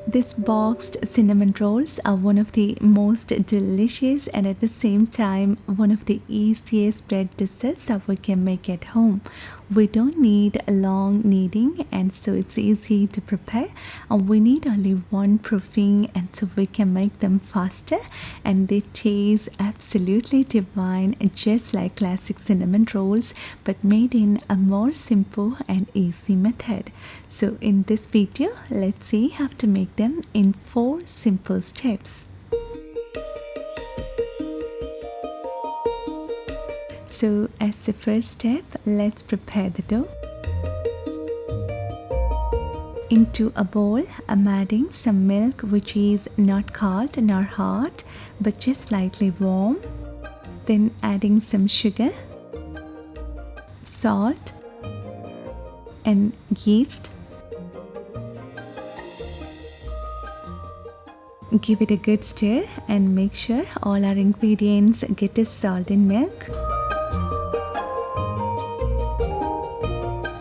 These boxed cinnamon rolls are one of the most delicious and at the same time one of the easiest bread desserts that we can make at home. We don't need a long kneading and so it's easy to prepare, and we need only one proofing and so we can make them faster and they taste absolutely divine, just like classic cinnamon rolls but made in a more simple and easy method. So in this video, let's see how to make them in 4 simple steps. So as the first step, let's prepare the dough. Into a bowl, I'm adding some milk which is not cold nor hot but just slightly warm. Then adding some sugar, salt and yeast. Give it a good stir and make sure all our ingredients get dissolved in milk.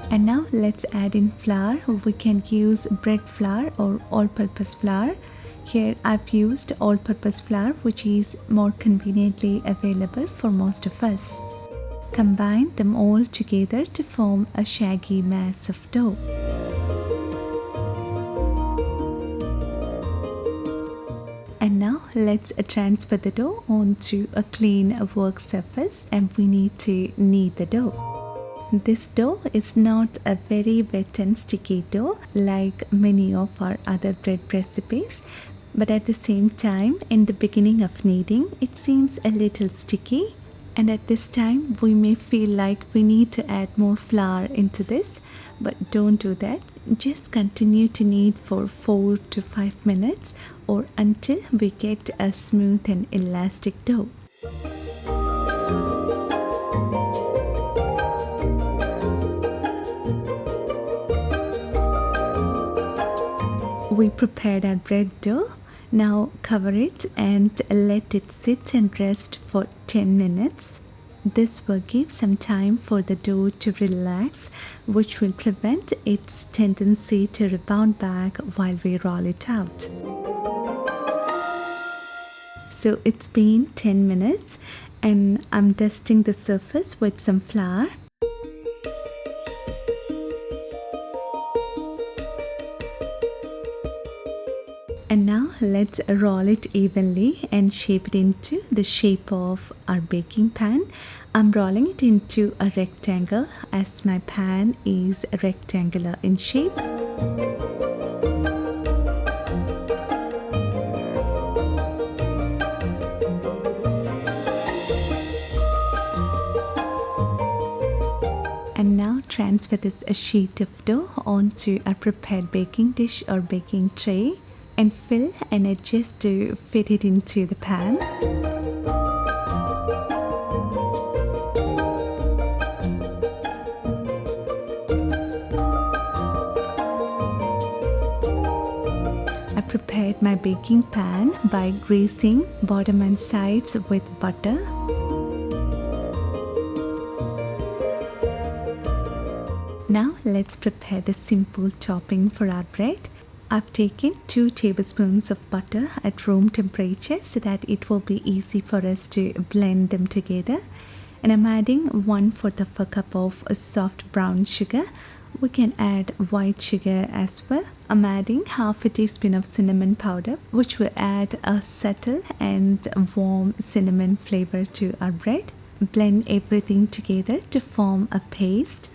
And now let's add in flour. We can use bread flour or all-purpose flour. Here I've used all-purpose flour which is more conveniently available for most of us. Combine them all together to form a shaggy mass of dough. And now let's transfer the dough onto a clean work surface and we need to knead the dough. This dough is not a very wet and sticky dough like many of our other bread recipes, but at the same time in the beginning of kneading it seems a little sticky, and at this time we may feel like we need to add more flour into this, but don't do that. Just continue to knead for 4 to 5 minutes or until we get a smooth and elastic dough. We prepared our bread dough. Now cover it and let it sit and rest for 10 minutes. This will give some time for the dough to relax, which will prevent its tendency to rebound back while we roll it out. So it's been 10 minutes and I'm dusting the surface with some flour. And now let's roll it evenly and shape it into the shape of our baking pan. I'm rolling it into a rectangle as my pan is rectangular in shape. And now transfer this sheet of dough onto a prepared baking dish or baking tray and fill and adjust to fit it into the pan. I prepared my baking pan by greasing bottom and sides with butter. Now let's prepare the simple topping for our bread. I've taken 2 tablespoons of butter at room temperature so that it will be easy for us to blend them together. And I'm adding 1/4 of a cup of soft brown sugar. We can add white sugar as well. I'm adding 1/2 teaspoon of cinnamon powder, which will add a subtle and warm cinnamon flavor to our bread. Blend everything together to form a paste.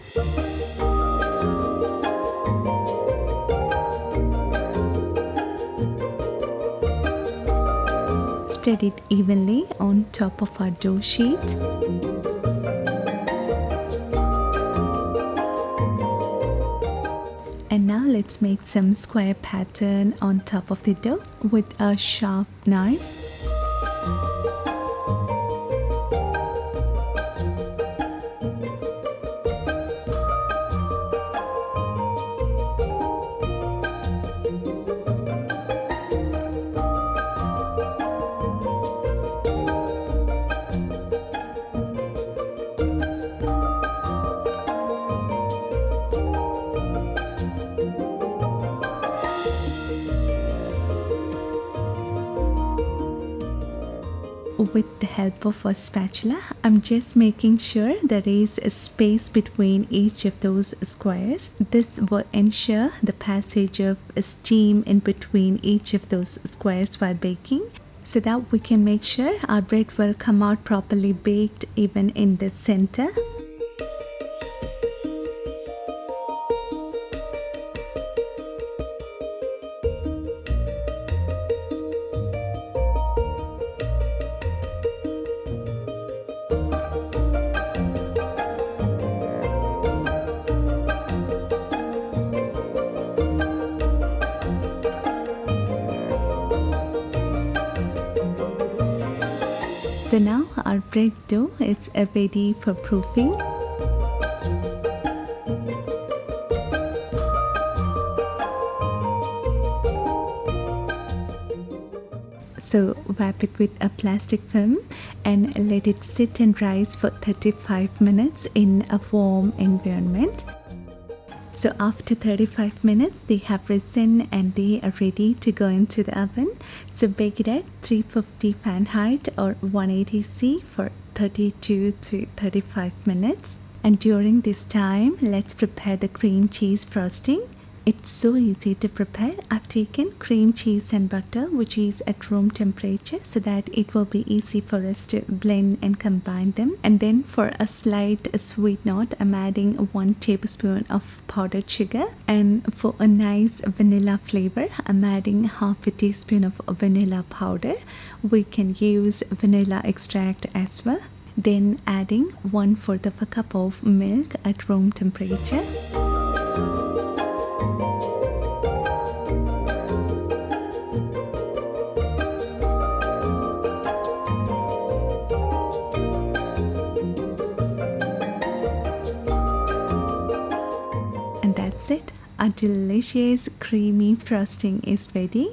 Spread it evenly on top of our dough sheet. And now let's make some square pattern on top of the dough with a sharp knife. With the help of a spatula, I'm just making sure there is a space between each of those squares. This will ensure the passage of steam in between each of those squares while baking, so that we can make sure our bread will come out properly baked even in the center. So now our bread dough is ready for proofing. So wrap it with a plastic film and let it sit and rise for 35 minutes in a warm environment. So after 35 minutes, they have risen and they are ready to go into the oven. So bake it at 350 Fahrenheit or 180 C for 32 to 35 minutes. And during this time, let's prepare the cream cheese frosting. It's so easy to prepare. I've taken cream cheese and butter, which is at room temperature, so that it will be easy for us to blend and combine them. And then for a slight sweet note, I'm adding 1 tablespoon of powdered sugar. And for a nice vanilla flavor, I'm adding half a teaspoon of vanilla powder. We can use vanilla extract as well. Then adding 1/4 of a cup of milk at room temperature. And that's it. Our delicious creamy frosting is ready.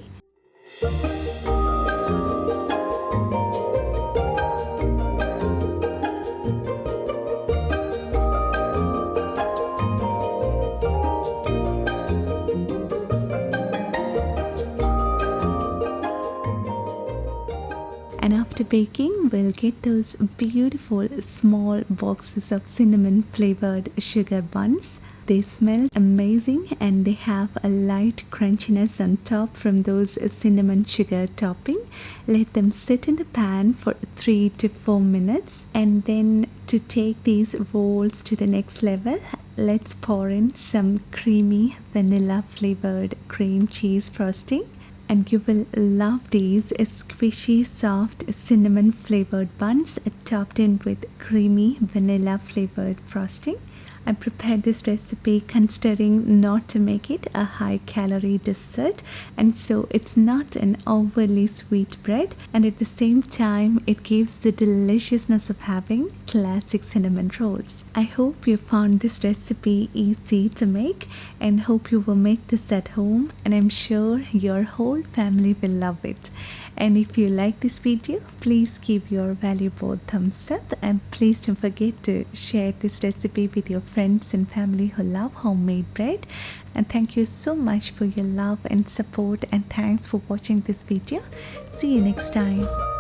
And after baking, we'll get those beautiful small boxes of cinnamon flavored sugar buns. They smell amazing and they have a light crunchiness on top from those cinnamon sugar topping. Let them sit in the pan for 3 to 4 minutes. And then to take these rolls to the next level, let's pour in some creamy vanilla flavored cream cheese frosting. And you will love these squishy, soft cinnamon flavored buns topped in with creamy vanilla flavored frosting. I prepared this recipe considering not to make it a high calorie dessert, and so it's not an overly sweet bread, and at the same time it gives the deliciousness of having classic cinnamon rolls. I hope you found this recipe easy to make and hope you will make this at home, and I'm sure your whole family will love it. And if you like this video, please give your valuable thumbs up, and please don't forget to share this recipe with your friends and family who love homemade bread. And thank you so much for your love and support, and thanks for watching this video. See you next time.